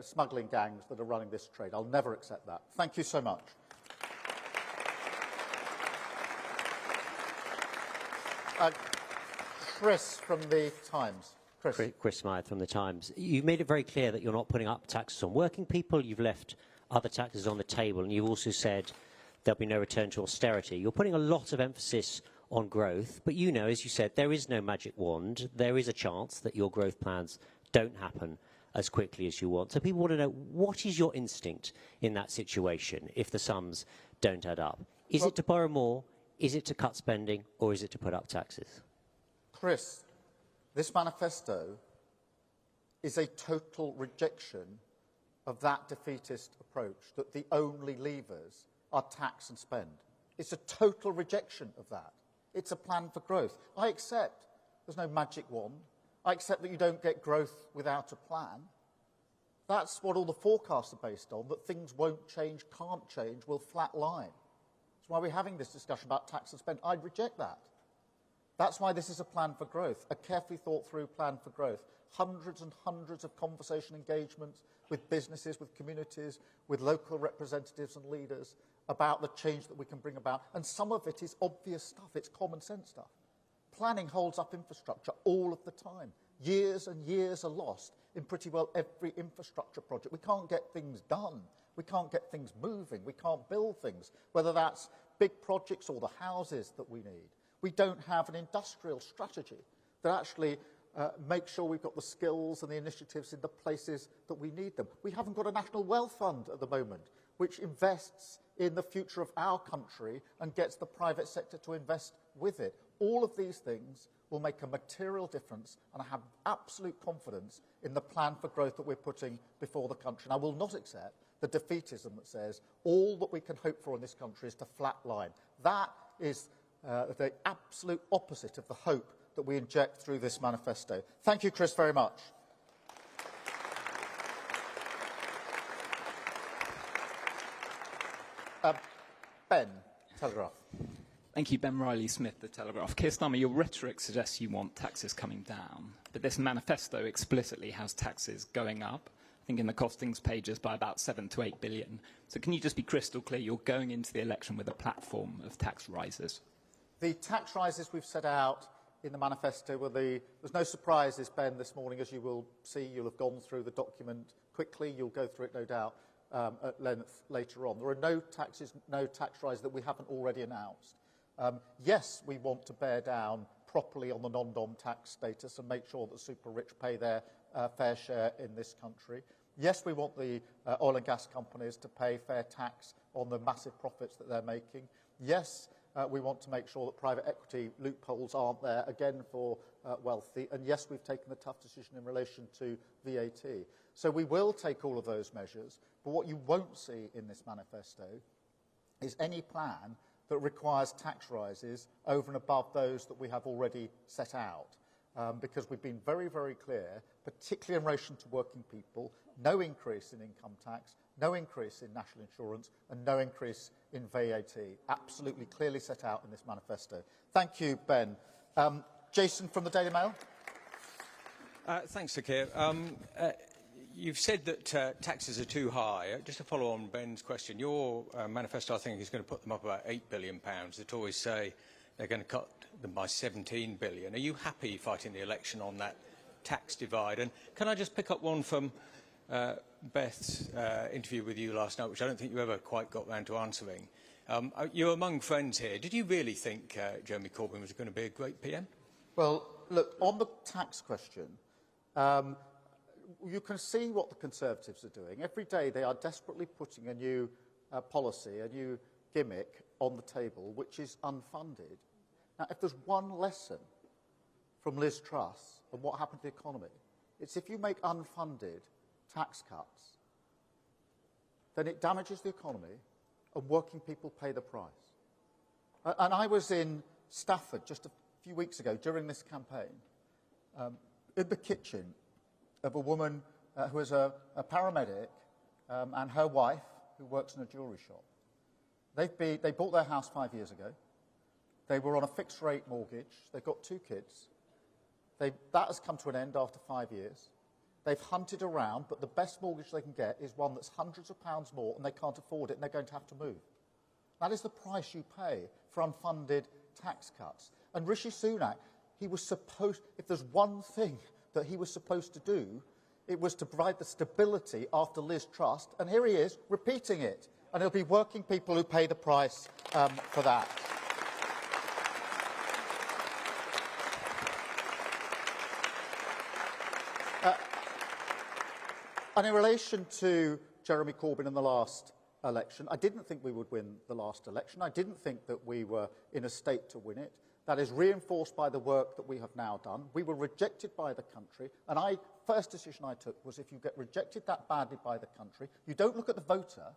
Speaker 7: smuggling gangs that are running this trade. I'll never accept that. Thank you so much. Chris from The Times.
Speaker 15: Chris Smythe from The Times. You've made it very clear that you're not putting up taxes on working people. You've left other taxes on the table, and you've also said there'll be no return to austerity. You're putting a lot of emphasis on growth, but you know, as you said, there is no magic wand. There is a chance that your growth plans don't happen as quickly as you want. So people want to know, what is your instinct in that situation if the sums don't add up? Is it to borrow more? Is it to cut spending? Or is it to put up taxes?
Speaker 7: Chris, this manifesto is a total rejection of that defeatist approach, that the only levers are tax and spend. It's a total rejection of that. It's a plan for growth. I accept there's no magic wand. I accept that you don't get growth without a plan. That's what all the forecasts are based on, that things won't change, can't change, will flatline. That's why we're having this discussion about tax and spend. I'd reject that. That's why this is a plan for growth, a carefully thought through plan for growth. Hundreds and hundreds of conversation engagements with businesses, with communities, with local representatives and leaders about the change that we can bring about. And some of it is obvious stuff, it's common sense stuff. Planning holds up infrastructure all of the time. Years and years are lost in pretty well every infrastructure project. We can't get things done. We can't get things moving. We can't build things, whether that's big projects or the houses that we need. We don't have an industrial strategy that actually makes sure we've got the skills and the initiatives in the places that we need them. We haven't got a national wealth fund at the moment, which invests in the future of our country and gets the private sector to invest with it. All of these things will make a material difference, and I have absolute confidence in the plan for growth that we're putting before the country. And I will not accept the defeatism that says all that we can hope for in this country is to flatline. That is the absolute opposite of the hope that we inject through this manifesto. Thank you, Chris, very much. Ben, Telegraph.
Speaker 16: Thank you, Ben Riley-Smith, The Telegraph. Keir Starmer, your rhetoric suggests you want taxes coming down, but this manifesto explicitly has taxes going up, I think in the costings pages by about 7 to 8 billion. So can you just be crystal clear, you're going into the election with a platform of tax rises?
Speaker 7: The tax rises we've set out in the manifesto were there's no surprises, Ben, this morning, as you will see. You'll have gone through the document quickly. You'll go through it, no doubt, at length later on. There are no tax rises that we haven't already announced. Yes, we want to bear down properly on the non-dom tax status and make sure that super rich pay their fair share in this country. Yes, we want the oil and gas companies to pay fair tax on the massive profits that they're making. Yes, we want to make sure that private equity loopholes aren't there, again, for wealthy. And yes, we've taken the tough decision in relation to VAT. So we will take all of those measures. But what you won't see in this manifesto is any plan that requires tax rises over and above those that we have already set out. Because we've been very, very clear, particularly in relation to working people, no increase in income tax, no increase in national insurance, and no increase in VAT. Absolutely clearly set out in this manifesto. Thank you, Ben. Jason from the Daily Mail.
Speaker 17: Thanks, Sir Keir. You've said that taxes are too high. Just to follow on Ben's question, your manifesto, I think, is going to put them up about £8 billion. The Tories say they're going to cut them by £17 billion. Are you happy fighting the election on that tax divide? And can I just pick up one from Beth's interview with you last night, which I don't think you ever quite got round to answering. You're among friends here. Did you really think Jeremy Corbyn was going to be a great PM?
Speaker 7: Well, look, on the tax question, you can see what the Conservatives are doing. Every day they are desperately putting a new policy, a new gimmick on the table, which is unfunded. Now, if there's one lesson from Liz Truss and what happened to the economy, it's if you make unfunded tax cuts, then it damages the economy and working people pay the price. And I was in Stafford just a few weeks ago during this campaign, in the kitchen of a woman who is a paramedic and her wife, who works in a jewellery shop. They bought their house 5 years ago. They were on a fixed-rate mortgage. They've got 2 kids. That has come to an end after 5 years. They've hunted around, but the best mortgage they can get is one that's hundreds of pounds more, and they can't afford it, and they're going to have to move. That is the price you pay for unfunded tax cuts. And Rishi Sunak, if there's one thing that he was supposed to do, it was to provide the stability after Liz Truss, and here he is repeating it. And it'll be working people who pay the price for that. And in relation to Jeremy Corbyn in the last election, I didn't think we would win the last election. I didn't think that we were in a state to win it. That is reinforced by the work that we have now done. We were rejected by the country, and first decision I took was if you get rejected that badly by the country, you don't look at the voter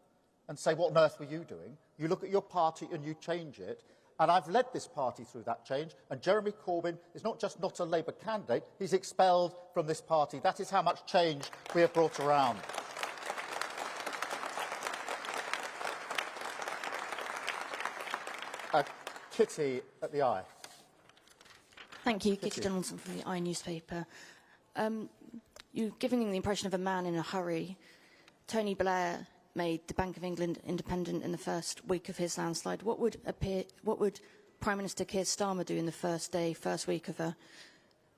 Speaker 7: and say, what on earth were you doing? You look at your party and you change it. And I've led this party through that change, and Jeremy Corbyn is not just not a Labour candidate, he's expelled from this party. That is how much change we have brought around. Kitty at the Eye.
Speaker 18: Thank you. Kitty Donaldson from the Eye newspaper. You're giving the impression of a man in a hurry. Tony Blair made the Bank of England independent in the first week of his landslide. What would Prime Minister Keir Starmer do in the first week of a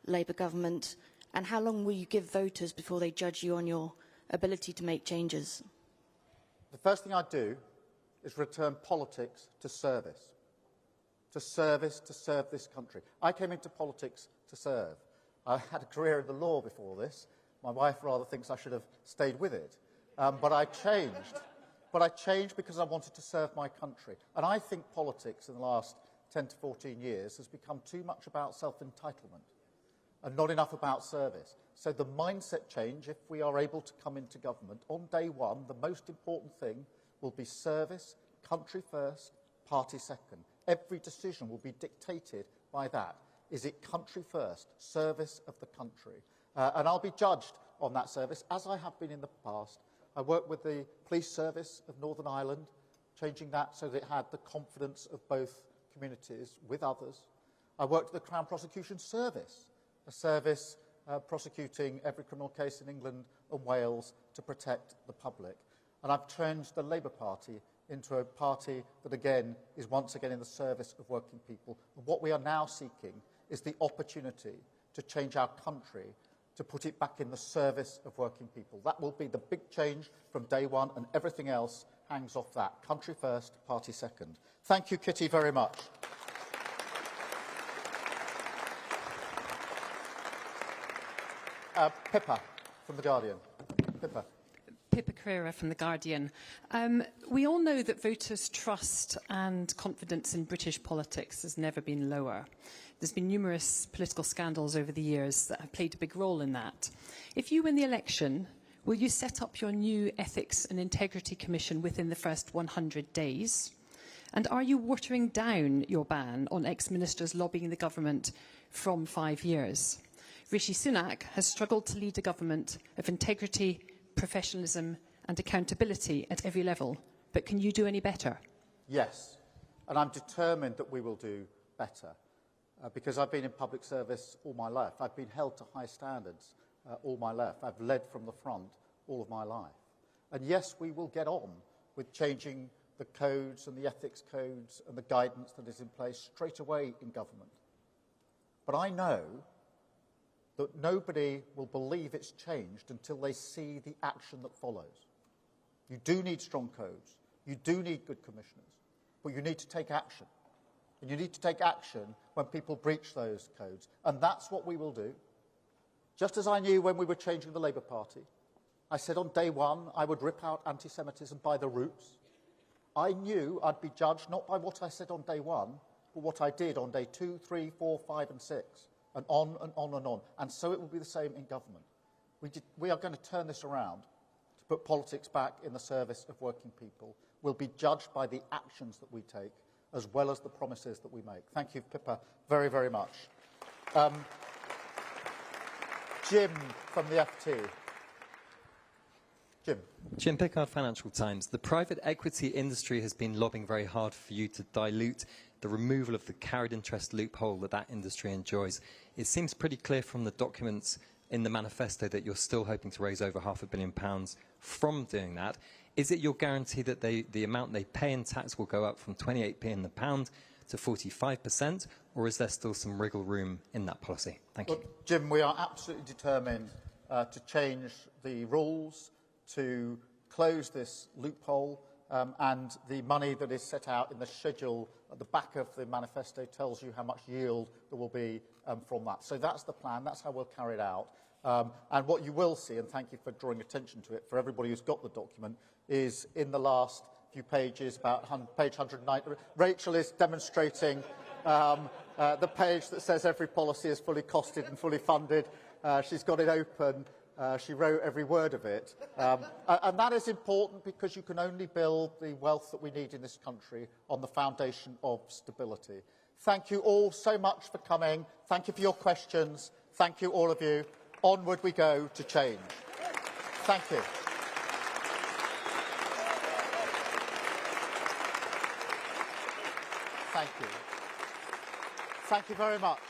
Speaker 18: Labour government? And how long will you give voters before they judge you on your ability to make changes?
Speaker 7: The first thing I'd do is return politics to service. To serve this country. I came into politics to serve. I had a career in the law before this. My wife rather thinks I should have stayed with it. But I changed. But I changed because I wanted to serve my country. And I think politics in the last 10 to 14 years has become too much about self-entitlement and not enough about service. So the mindset change, if we are able to come into government, on day one, the most important thing will be service, country first, party second. Every decision will be dictated by that. Is it country first, service of the country? And I'll be judged on that service, as I have been in the past. I worked with the police service of Northern Ireland, changing that so that it had the confidence of both communities with others. I worked with the Crown Prosecution Service, a service prosecuting every criminal case in England and Wales to protect the public. And I've changed the Labour Party into a party that, again, is once again in the service of working people. And what we are now seeking is the opportunity to change our country, to put it back in the service of working people. That will be the big change from day one, and everything else hangs off that. Country first, party second. Thank you, Kitty, very much. Pippa from The Guardian. Pippa.
Speaker 19: Pippa Crerar from The Guardian. We all know that voters' trust and confidence in British politics has never been lower. There's been numerous political scandals over the years that have played a big role in that. If you win the election, will you set up your new Ethics and Integrity Commission within the first 100 days? And are you watering down your ban on ex-ministers lobbying the government from 5 years? Rishi Sunak has struggled to lead a government of integrity, professionalism and accountability at every level. But can you do any better?
Speaker 7: Yes, and I'm determined that we will do better. Because I've been in public service all my life. I've been held to high standards all my life. I've led from the front all of my life. And yes, we will get on with changing the codes and the ethics codes and the guidance that is in place straight away in government. But I know that nobody will believe it's changed until they see the action that follows. You do need strong codes. You do need good commissioners. But you need to take action. And you need to take action when people breach those codes. And that's what we will do. Just as I knew when we were changing the Labour Party, I said on day one I would rip out anti-Semitism by the roots. I knew I'd be judged not by what I said on day one, but what I did on day 2, 3, 4, 5 and 6, and on and on and on. And so it will be the same in government. We are going to turn this around to put politics back in the service of working people. We'll be judged by the actions that we take, as well as the promises that we make. Thank you, Pippa, very, very much. Jim from the FT.
Speaker 20: Jim Pickard, Financial Times. The private equity industry has been lobbying very hard for you to dilute the removal of the carried interest loophole that industry enjoys. It seems pretty clear from the documents in the manifesto that you're still hoping to raise over £500 million from doing that. Is it your guarantee that the amount they pay in tax will go up from 28p in the pound to 45%, or is there still some wriggle room in that policy? Thank you.
Speaker 7: Jim, we are absolutely determined to change the rules, to close this loophole, and the money that is set out in the schedule at the back of the manifesto tells you how much yield there will be from that. So that's the plan, that's how we'll carry it out. And what you will see, and thank you for drawing attention to it, for everybody who's got the document, is in the last few pages, about page 190, Rachel is demonstrating the page that says every policy is fully costed and fully funded. She's got it open. She wrote every word of it. And that is important because you can only build the wealth that we need in this country on the foundation of stability. Thank you all so much for coming. Thank you for your questions. Thank you, all of you. Onward we go to change. Thank you. Thank you. Thank you very much.